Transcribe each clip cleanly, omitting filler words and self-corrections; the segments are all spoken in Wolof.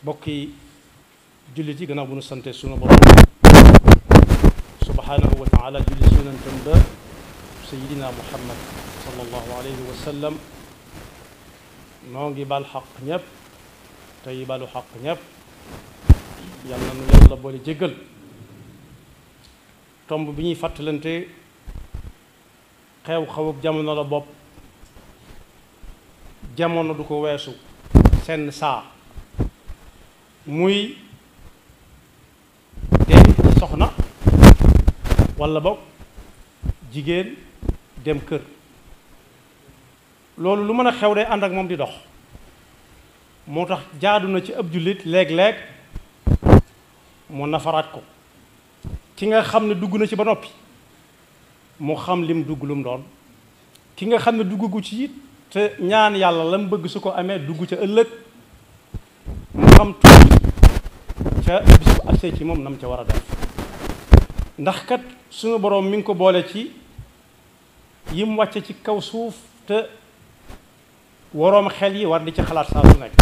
bokki jullit yi gannaaw bu nu sante sunu borom subhanahu wa taala julli si yonentam ba sayidina muhammad sallallahu alayhi wa sallam noo ngi bal xaq ñépp tey balu xaq ñépp yàlla nu yàlla boole jéggal tomb bi ñuy fàttalante xew-xewub jamono la bopp jamono du ko weesu senn saa muy denc soxna walla boog jigéen dem kër loolu lu mën a xew day ànd ak moom di dox moo tax jaadu na ci ab jullit léeg-léeg mu nafaraat ko ki nga xam ne dugg na ci ba noppi mu xam lim dugg lu mu doon ki nga xam ne duggagu ci it te ñaan yàlla la mu bëgg su ko amee dugg ca ëllëg mu xam tuuti ca bis bu agsee ci moom nam ca war a def ndax kat suñu boroom mi ngi ko boole ci yim wàcce ci kaw suuf te waroom xel yi war di ci xalaat saa su nekk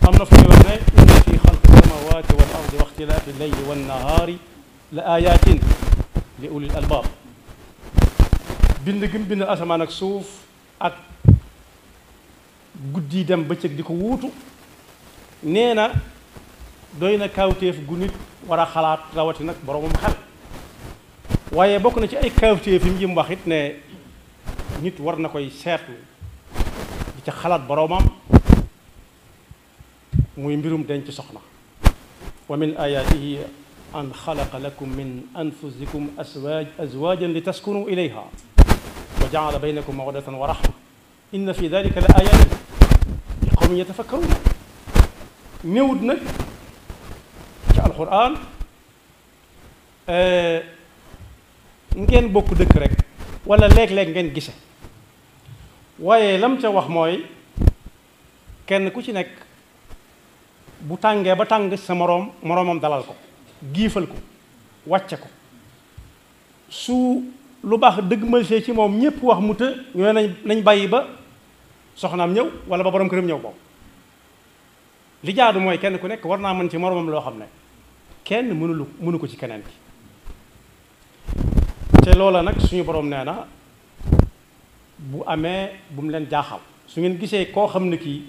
am na fu ñuy wax ne inna fi xalqi samawati wal ardi wa ixtilaafi leyli wan nahaari la ayatin li ulil albaab bind gi mu bind asamaan ak suuf ak guddi dem bëccëg di ko wuutu nee na doy na kawtéef gu nit war a xalaat rawati nag boroomam xel waaye bokk na ci ay kawtéef yi mu wax it ne nit war na koy seetlu di ca xalaat boroomam muy mbirum denc soxna wa min ayatihi an xalaqa lakum min anfusikum azwajan li taskunu ilayha wa jaala baynakum mawaddatan wa rahma inna fi dalika la ayatin li qawmin yatafakkaruna néewut nag ci alquran ngeen bokk dëkk rek wala léeg-léeg ngeen gise waaye lam ca wax mooy kenn ku ci nekk bu tàngee ba tàng sa moroomam dalal ko giifal ko wàcce ko su lu baax dëgg malsee ci moom ñépp wax mu të ñooy nañ bàyyi ba soxnaam ñëw wala ba borom këram ñëw boobu li jaadu mooy kenn ku nekk war naa mën ci moroomam loo xam ne kenn mënu ko ci keneen ki te loola nag suñu borom nee na bu amee bu mu leen jaaxal su ngeen gisee koo xam ne kii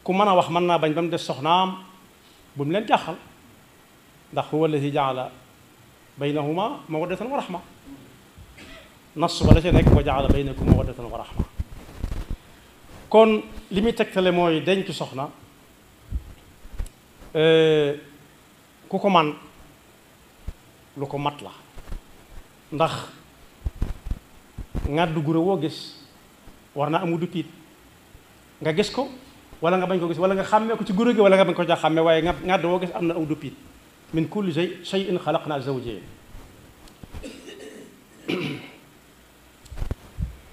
ku mën a wax mën naa bañ ba mu des soxnaam bu mu leen jaaxal ndax huwa alladi jaala baynahuma mawaddatan wa rahma nas ba la ca nekk wa jaala baynakum mawaddatan wa rahma kon li muy tegtale mooy denc soxna ku ko man lu ko mat la ndax ngàddu gura woo gis war naa amu duppiit nga gis ko wala nga bañ ko gis wala nga xàmmee ko ci gura gi wala nga bañ ko ca xàmmee waaye ngàddu woo gis am na amu duppiit min kulli shay'in xalaqna zawjayn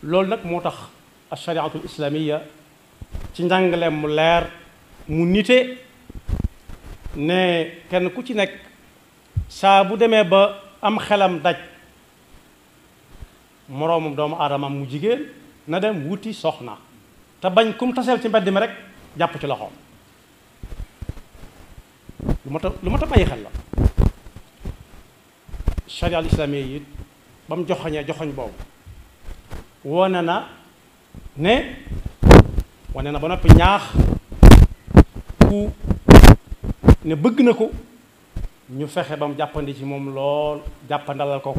loolu nag moo tax ashariatul islamiya ci njàngaleem mu leer mu nite ne kenn ku ci nekk saa bu demee ba am xelam daj moroomam doomu aadamam mu jigéen na dem wuti soxna te bañ kum taseel ci mbedd mi rek jàpp ci loxoom lu ma ta bàyyi xel la sharia al islamiyya yi ba mu joxoñee joxoñ boobu wane na ba noppi ñaax ku ne bëgg na ko ñu fexe ba mu jàppandi ci moom lool jàppandalal ko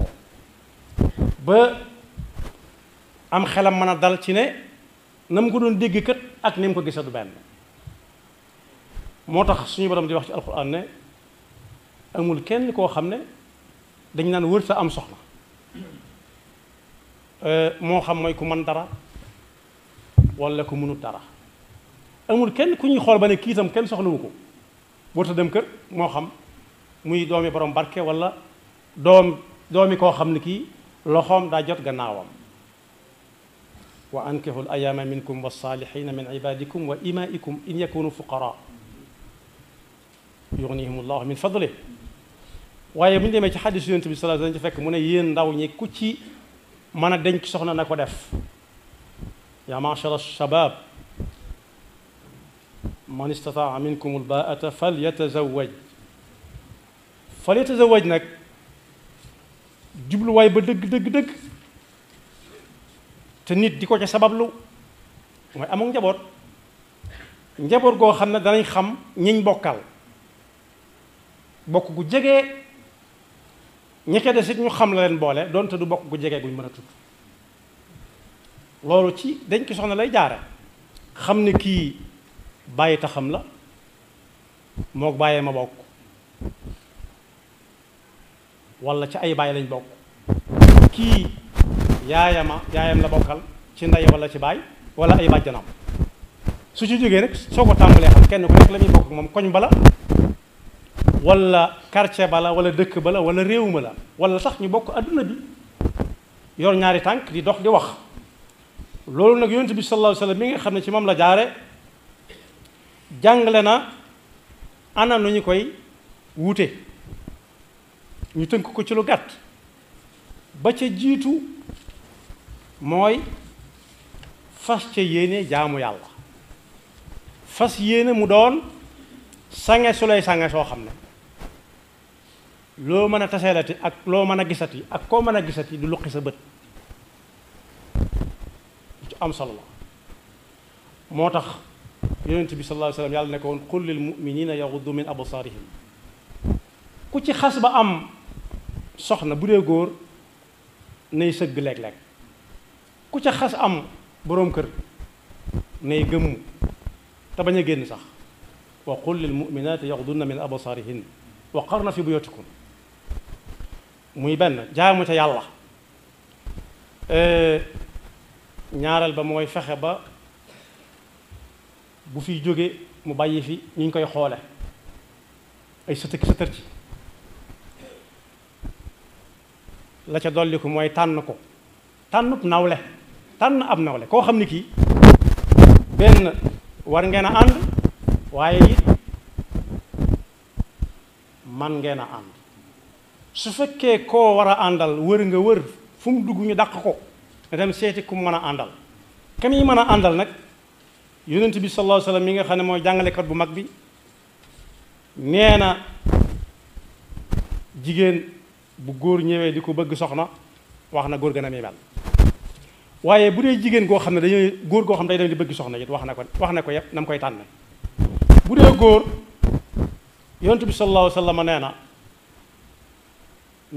ba am xelam mën a dal ci ne na mu ko doon dégg kat ak ni mu ko gisee du benn moo tax suñu borom di wax ci alquran ne amul kenn koo xam ne dañ naan wërta am soxna moo xam mooy ku mën dara wala ku mënut dara amul kenn ku ñuy xool ba ne kii itam kenn soxlawu ko wërta dem kër moo xam muy doomi borom barke wala doomi koo xam ne kii loxoom daa jot gannaawam wa ankihu al ayaama minkum wassalihina min ibadikum wa imaikum in yakunu fuqara yughnihim allahu min fadlih waaye bu ñu demee ci xadis yonent bi sallallahu alayhi wasallam ci fekk mu ne yéen ndaw ñi ku ci mën a denc soxna na ko def yaa ma'shara shabab man istataa minkum albaata falyatazawaj falyatazawaj nag jubluwaay ba dëgg te nit di ko ca sabablu mooy amul njaboot goo xam ne danañ xam ñiñ bokkal bokk gu jege ñekke des it ñu xam la leen boole doonte du bokk gu jege guñ mën a tudd loolu ci dañ ki soxna lay jaare xam ne kii bàyyi taxam la mook bàyyee ma bokk wala ci ay bàyyi lañ bokk kii yaayam la bokkal ci ndey wala ci baay wala ay bàjjanam su ci jógee nag soo ko tàmbalee xam kenn ku nekk la muy bokk moom koñ bala wala quartier bala wala dëkk bala wala réew ma la wala sax ñu bokk adduna bi yor ñaari tànk di dox di wax loolu nag yonent bi sallallahu alayhi wasallam mi nga xam ne ci moom la jaare jàngale na ana nu ñu koy wuute ñu tënk ko ci lu gàtt ba ca jiitu mooy fas ca yéene jaamu yàlla fas yéene mu doon sange su lay sange soo xam ne loo mën a taseelati ak loo mën a gisati ak koo mën a gisati du luqi sa bët ci am solo la moo tax yonent bi sallallahu alayhi wasallam yàlla ne ko woon qul lil mu'minina yaghuddu min absarihim ku ci xas ba am soxna bu dee góor nay sëgg léeg-léeg ku ca xas am boroom kër nay gëmmu te bañ a génn sax wa qul lil mu'minati yaghdudna min absarihin wa qarna fi buyutikum muy benn jaamu ca yàlla ñaareel ba mooy fexe ba bu fiy jóge mu bàyyi fi ñu ngi koy xoole ay sëtër ci la ca dolliku mooy tànn ko tànnub nawle tànn ab nawle koo xam ni kii benn war ngeen a ànd waaye it man ngeen a ànd su fekkee koo war a àndal wër nga wër fu mu dugg ñu dàq ko nga dem seeti ku mu mën a àndal kam yi mën a àndal nag yonent bi sallallahu alayhi wasallam mi nga xam ne mooy jàngalekat bu mag bi nee na jigéen bu góor ñëwee di ko bëgg soxna wax na góor gën a muy mel waaye bu dee jigéen goo xam ne dañuy góor goo xam ne day dem di bëgg soxna it wax na ko yépp na mu koy tànne bu dee góor yonent bi sallallahu alayhi wasallam nee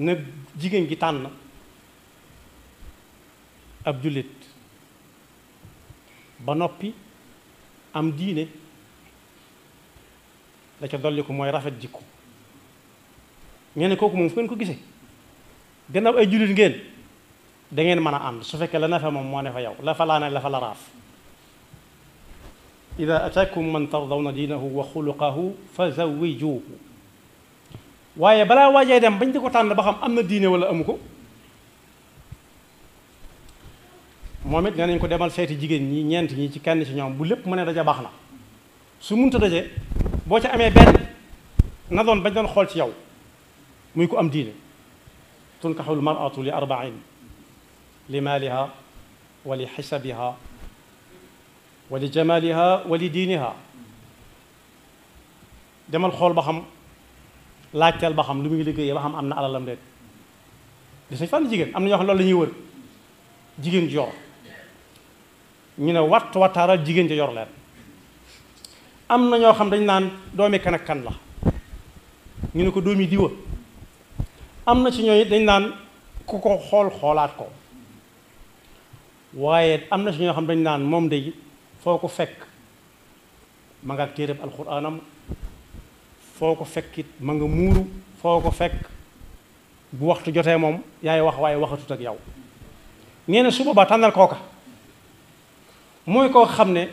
na jigéen gi tànn ab jullit ba noppi am diine la ca dolli ko mooy rafet jikko ngeen kooku moom fu ngeen ko gisee gannaaw ay jullit ngeen da ngeen mën a ànd su fekkee la ne fa moom moo ne fa yow la fa laa ne la fa la raaf ida ataakum man tardawna diinahu wa xuluqahu fa zawwijuhu waaye balaa waajee dem bañ di ko tànn ba xam am na diine wala amu ko moom it nee nañ ko demal seeti jigéen ñi ñeent ñi ci kenn ci ñoom bu lépp mu ne daja baax na su munta daje boo ca amee benn na doon bañ doon xool ci yow muy ko am diine tunkaxul mar'atu li arba'in li maaliha wa li xasabiha wa li jamaliha wa li diiniha demal xool ba xam laajteel ba xam lu muy liggéeyee ba xam am na alalam déet di sañ fànn jigéen am na ñoo xam loolu la ñuy wër jigéen ji yor ñu ne wattaaral jigéen ji yor leen am na ñoo xam dañ naan doomi kan ak kan la ñu ne ko doomi diwa am na ci ñooy dañ naan ku ko xoolaat ko waaye am na ci ñoo xam dañ naan moom de foo ko fekk ma nga ak téereb alxuraanam foo ko fekkit ma nga muuru foo ko fekk bu waxtu jotee moom yaay wax waaye waxatut ak yow nee na su boobaa tànnal kooka mooy koo xam ne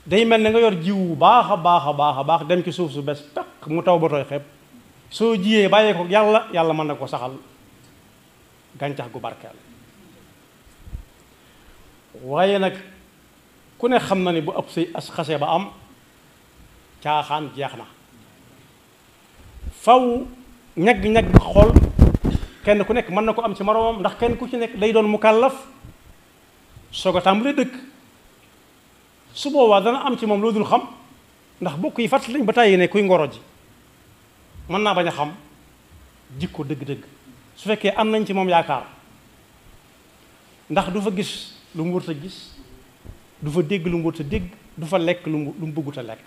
day mel ne nga yor jiw bu baax a baax a baax a baax dem ci suuf su bes peq mu taw ba tooy xeeb soo jiyee bàyyee ko yàlla mën na ko saxal gàncax gu barkeel waaye nag ku ne xam na ni bu ëpp say as xase ba am caaxaan jeex na faw ñag-ñag xool kenn ku nekk mën na ko am ci moroomam ndax kenn ku ci nekk day doon mukallaf soog a tàmbalee dëkk su boobaa dana am ci moom loo dul xam ndax bokk yi fàttali lañ ba tàyyi ne kuy ngoro ji mën naa bañ a xam jikko dëgg-dëgg su fekkee am nañ ci moom yaakaar ndax du fa gis lu mu wërta gis du fa dégg lu mu wërta dégg du fa lekk lu mu bëggut a lekk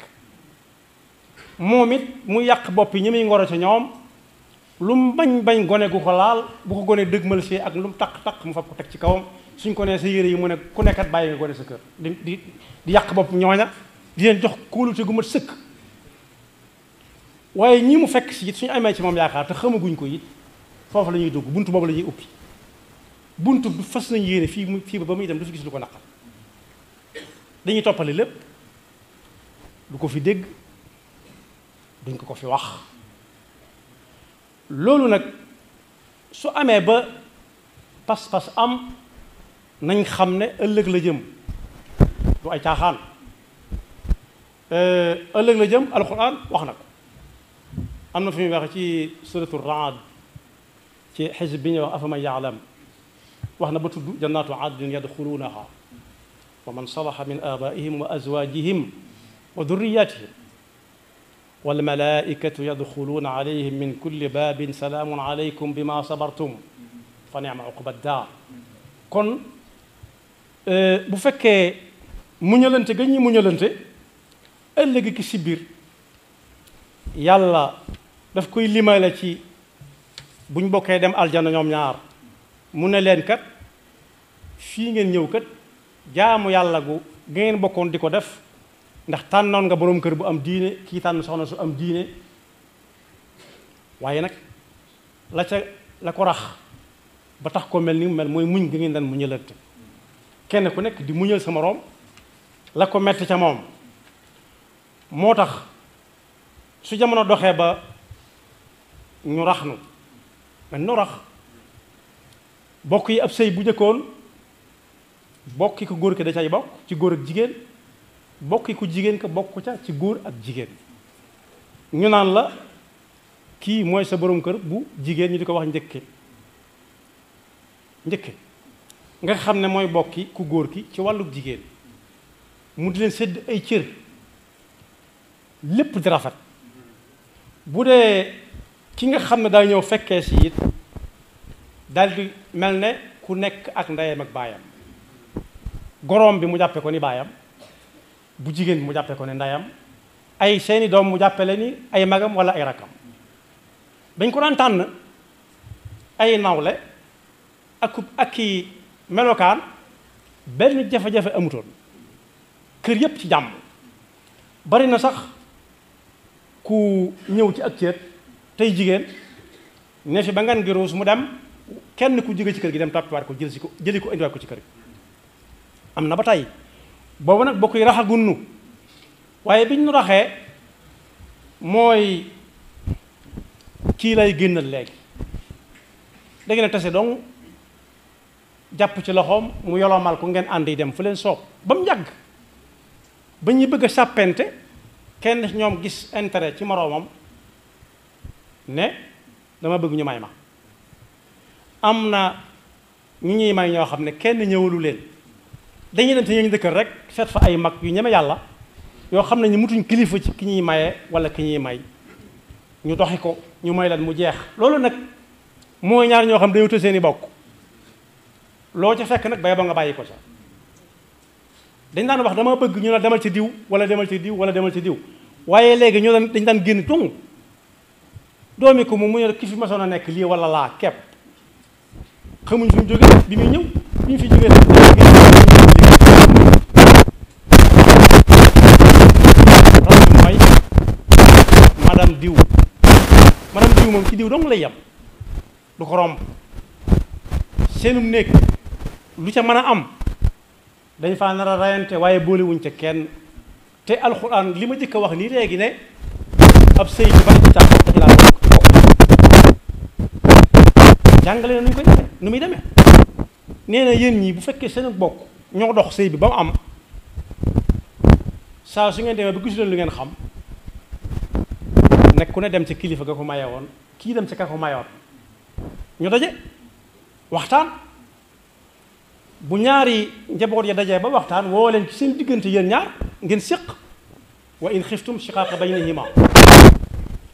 moom it mu yàq bopp yi ñi muy ngoro ca ñoom lu mu bañ gone gu ko laal bu ko gone dëgmal see ak lu mu taq mu fab ko teg ci kawam suñ ko nee sa yére yi mu ne ku nekkat bàyyi nga gone sa kër di yàq bopp ñooña di leen jox kóolute gu mat sëkk waaye ñi mu fekk si it suñu amee ci moom yaakaar te xamaguñ ko it foofu la ñuy dugg buntu boobu la ñuy ubbi buntu du fas nañ yéene fii ba muy dem du fi gis lu ko naqar dañuy toppale lépp du ko fi dégg duñ ko fi wax loolu nag su amee ba pas-pas am nañ xam ne ëllëg la jëm du ay caaxaan ëllëg la jëm alquran wax na ko am na fi muy waxe ci suratu Raad ci xisb bi ñuy wax afaman yaalam wax na ba tudd jannaatu adnin yadxuluunaha wa man salaha min abaihim wa azwajihim wa durriyatihim walmalaikatu yadxuluuna alayhim min kulli baabin salaamun alaykum bima sabartum fa ni'ma uqba daar kon bu fekkee muñalante ga ñuy muñalante ëllëg ki si biir yàlla daf koy limale ci buñ bokkee dem aljana ñoom ñaar mu ne leen kat fii ngeen ñëw kat jaamu yàlla gu ngeen bokkoon di ko def ndax tànnoon nga boroom kër bu am diine kii tànn soxna su am diine waaye nag la ko rax ba tax ko mel ni mu mel mooy muñ gi ngeen daan muñalante kenn ku nekk di muñal sa moroom la ko metti ca moom moo tax su jamono doxee ba ñu rax nu men nu rax bokk yi ab sëy bu njëkkoon bokki ko góor ki da cay bokk ci góor ak jigéen bokki ko jigéen ka bokk ca ci góor ak jigéen ñu naan la kii mooy sa borom kër bu jigéen ñu di ko wax njëkke nga xam ne mooy bokki ku góor ki ci wàllu jigéen mu di leen sédd ay cër lépp di rafet bu dee ki nga xam ne daa ñëw fekkee si it daal di mel ne ku nekk ak ndeyam ak baayam goroom bi mu jàppe ko ni baayam bu jigéen bi mu jàppe ko ne ndeyam ay seeni doom mu jàppale ni ay magam wala ay rakkam dañ ko daan tànn ay nawle ak i melokaan benn jafe-jafe amutoon kër yépp ci jàmm bari na sax ku ñëw ci ak ceet tey jigéen ne fi ba ngan gi ruus mu dem kenn ku jóge ci kër gi dem tàppiwaat ko jëli ko indiwaat ko ci kër gi am na ba tey boobu nag bokk yi raxagunnu waaye biñ nu raxee mooy kii lay génnal léegi da ngeen a tase donc jàpp ci loxoom mu yolomal ko ngeen ànd yi dem fu leen soob ba mu yàgg ba ñu bëgg a sàppente kenn ñoom gis intérêt ci moroomam ne dama bëgg ñu may ma am na ñu ñuy may ñoo xam ne kenn ñëwalu leen dañuy dem te ñu dëkkal rek seet fa ay mag yu ñeme yàlla yoo xam ne ñu mutuñ kilifa ci ki ñuy maye wala ki ñuy may ñu doxi ko ñu may leen mu jeex loolu nag mooy ñaar ñoo xam dañoo tëj seeni bokk loo ca fekk nag bay ba nga bàyyi ko ca dañ daan wax dama bëgg ñu la demal ci diw wala demal ci diw wala demal ci diw waaye léegi ñoo dañ daan génn tung doomi ko mu ne ki fi masoon a nekk lii wala laa kepp xamuñ fi mu jógee bi muy ñëw bi ñu fi jógee mooy madame diw moom ci diw dong lay yem du ko romb seenum néeg lu ca mën a am dañ faa nar a rayante waaye boolewuñ ca kenn te alxuraan li ma jëkk a wax nii léegi ne ab sëy bi bari ci caaxaan te ci laa bokk jàngale na nu ñu koy defee nu muy demee nee na yéen ñii bu fekkee seen bokk ñoo dox sëy bi ba mu am saa su ngeen demee ba gisu leen lu ngeen xam nekk ku ne dem ci kilifa ga ko maye woon kii dem ci ka ko mayoon ñu daje waxtaan bu ñaari njaboot ya dajee ba waxtaan woo leen ci seen diggante yéen ñaar ngeen séq wa in xiftum shiqaaqa baynihima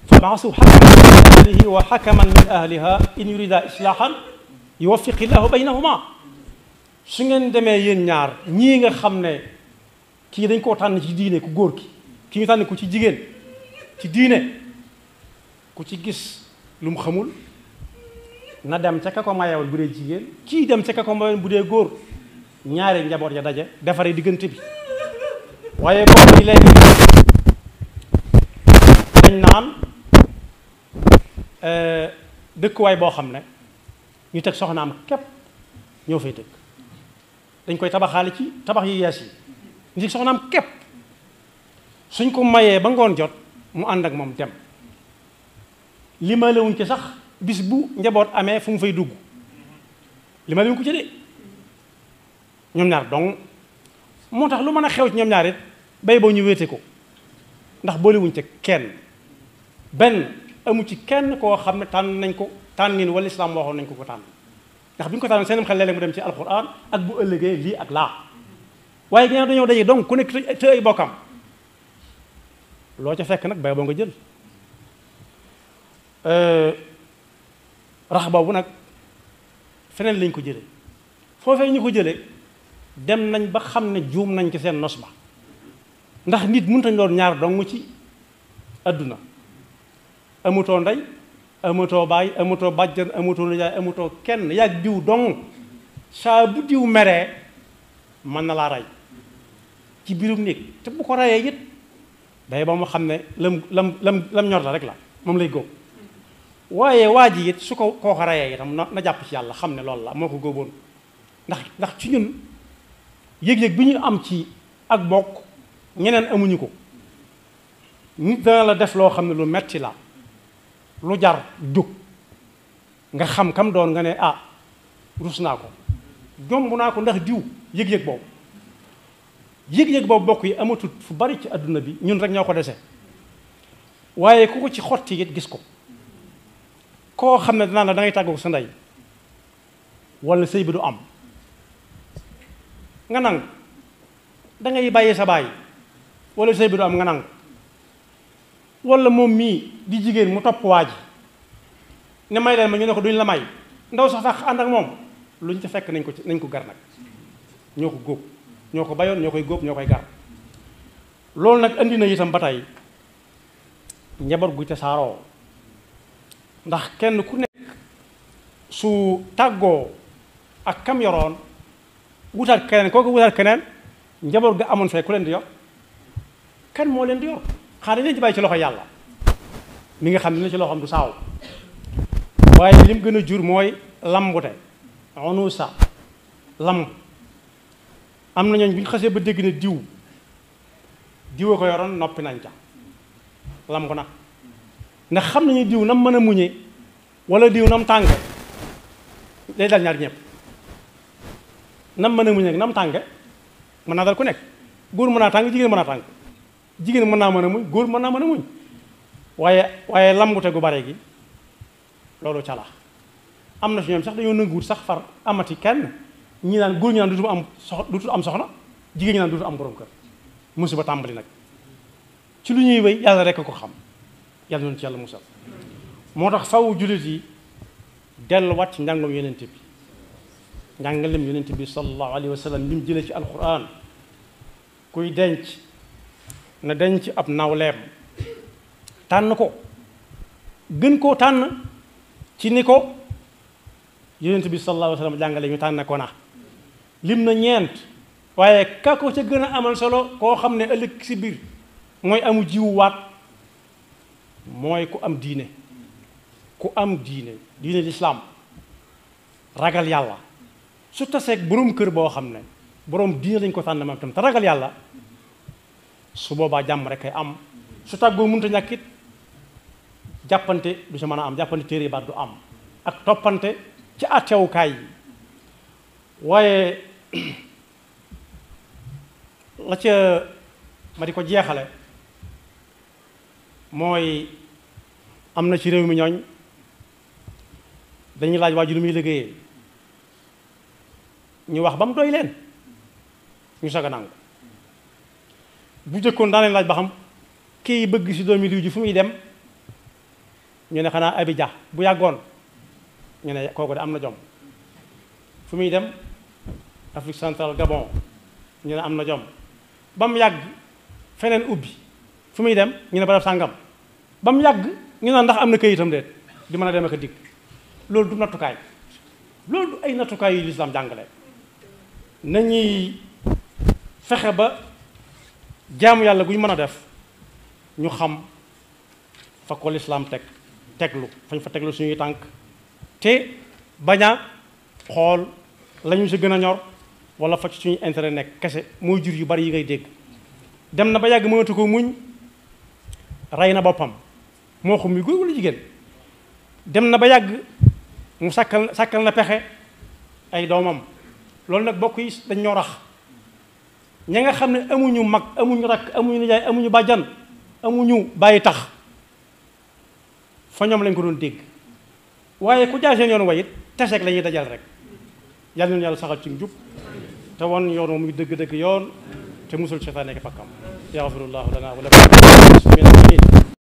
fab'asu hakaman min ahlihi wa hakaman min ahliha in yurida islaahan yuwaffiqi llahu baynahuma. su ngeen demee yéen ñaar ñii nga xam ne kii dañ koo tànn ci diine ku góor ki ñu tànn ko ci jigéen ci diine, ku ci gis lu mu xamul na dem ca ka ko mayewoon bu dee jigéen, kii dem ca ka ko mayewoon bu dee góor, ñaari njaboot ya daje defaree diggante bi. waaye boobu léegi dañ naan dëkkuwaay boo xam ne ñu teg soxnaam képp ñoo fay dëkk, dañ koy tabaxaale ci tabax yu yees yi, ñu teg soxnaam képp, suñ ko mayee ba ngoon jot mu ànd ak moom dem. limalewuñ ci sax bis bu njaboot amee fu mu fay dugg, limalewuñ ko ci de, ñoom ñaar donc moo tax lu mën a xew ci ñoom ñaar it bay boo ñu wéete ko, ndax boolewuñ ci kenn. benn amu ci kenn koo xam ne tànn nañ ko tànnin wala islaam waxoon nañ ko tànn, ndax bi ñu ko tànn seenam xel léeg-léeg mu dem ci alquran ak bu ëllëgee lii ak laa. waaye ginnaaw dañoo daje donc ku nekk te ay bokkam, loo ca fekk nag bay boo nga jël. rax boobu nag feneen lañ ko jële, foofee ñu ko jële dem nañ ba xam ne juum nañ ci seen nos ba, ndax nit mënut a doon ñaar dong ci adduna. amutoo ndey, amutoo baay, amutoo bàjjan, amutoo nijaay, amutoo kenn, yàgg diw dong. saa bu diw meree mën na laa rey ci biirum néeg, te bu ko reyee it day ba mu xam ne lam ñor la rek la moom lay góob. waaye waa ji it su ko kooka reyee itam na jàpp ci yàlla xam ne loolu la moo ko góoboon. ndax ci ñun yëg-yëg bi ñu am ci ak bokk ñeneen amuñu ko. nit dana la def loo xam ne lu metti la, lu jar jóg nga xam kam doon nga ne ah rus naa ko, jomb naa ko ndax diw. yëg-yëg boobu yëg-yëg boobu bokk yi amatut fu bari ci adduna bi, ñun rek ñoo ko dese. waaye ku ko ci xotti it gis ko, koo xam ne danaa la da ngay tàggoog sa ndey wala sëy bi du am nga nangu, da ngay bàyyi sa baay wala sëy bi du am nga nangu, wala moom mii di jigéen mu topp waa ji ne may leen ma ñu ne ko duñ la may, ndaw sax tax ànd ak moom, luñ ca fekk nañ ko gar nag, ñoo ko góob, ñoo ko bayoon, ñoo koy góob, ñoo koy gar. loolu nag andi na itam ba tey njaboot gu tasaaroo, ndax kenn ku nekk su tàggoo ak kam yoroon wutaat keneen, kooku wutaat keneen, njaboot ga amoon fee ku leen di yor, kan moo leen di yor? xanaa dañ ci bàyyi ci loxo yàlla mi nga xam ne ci loxoom du saaw. waaye lim gën a jur mooy lambute, onusa lamb. am na ñooñ bu ñu xasee ba dégg ne diw a ko yoroon noppi nañ ca lamb na, ndax xam nañu diw nam mën a muñe wala diw nam tànge day dal ñaar ñëpp. nam mën a muñe ak nam tànge mën naa dal ku nekk, góor mën naa tàng, jigéen mën naa tàng, jigéen mën naa mën a muñ, góor mën naa mën a muñ. waaye lambute gu bare gi loolu ca la. am na si ñoom sax dañoo nanguwut sax far amati kenn, ñi naan góor ñi naan dutu am soxna, jigéen ñi naan dutu am borom kër. musiba tàmbali nag ci lu ñuy wéy, yàlla rekk ko xam, yàlla noonu ci yàlla musal. moo tax faw jullit yi delluwaat ci njàngam yonent bi, njàngalem yonent bi sallallahu alayhi wa sallam lim jëlee ci alquran. kuy denc na denc ab nawleem, tànn ko, gën koo tànn ci ni ko yonent bi sallallahu alayhi wa sallam jàngale ñu tànn ko na. lim na ñeent, waaye ka ko ca gën a amal solo koo xam ne ëllëg si biir mooy amu jiwu waat, mooy ku am diine, ku am diine lislaam, ragal yàlla. su taseeg boroom kër boo xam ne boroom diine lañ ko tànn moom tam te ragal yàlla, su boobaa jàmm rek kay am. su tàggoo mënta ñàkkit jàppante du ci mën a am, jàppante téere baat du am, ak toppante ci àttewukaay yi. waaye la ca ma di ko jeexale mooy am na ci réew mi ñooñ dañuy laaj waa ji lu muy liggéeyee, ñu wax ba mu doy leen ñu soog a nangu. bu jëkkoon daa leen laaj ba xam kii bëgg si doomi diw ji fu muy dem ñu ne xanaa Abidjan bu yàggoon ñu ne kooku de am na jom. fu muy dem Afrique centrale Gabon ñu ne am na jom. ba mu yàgg feneen ubbi fu muy dem ñu ne barab sàngam ba mu yàgg ñu ne ndax am na këyitam déet di mën a dem ak a dikk. loolu du nattukaay loolu du ay nattukaay yu lislaam jàngale. nañuy fexe ba jaamu yàlla gu ñu mën a def ñu xam fa ko lislaam teglu fañ fa teglu suñuy tànk te bañ a xool lañu si gën a ñor wala fa ci suñu intérêt nekk kese mooy jur yu bari yi ngay dégg. dem na ba yàgg mënatu ko muñ rey na boppam moo xam muy góor wala jigéen. dem na ba yàgg mu sàkkal na pexe ay doomam. loolu nag bokk yi dañ ñoo rax ña nga xam ne amuñu mag amuñu rakk amuñu nijaay amuñu bàjjan amuñu bàyyi tax fa ñoom lañ ko doon dégg waaye ku jaar seen yoon wayit teseeg la ñuy dajal rek yàlla nañu yàlla saxal ci njub te won yoon moom muy dëgg-dëgg yoon te musul seytaane nekk fakkam yaxfirullahu lana wa lakum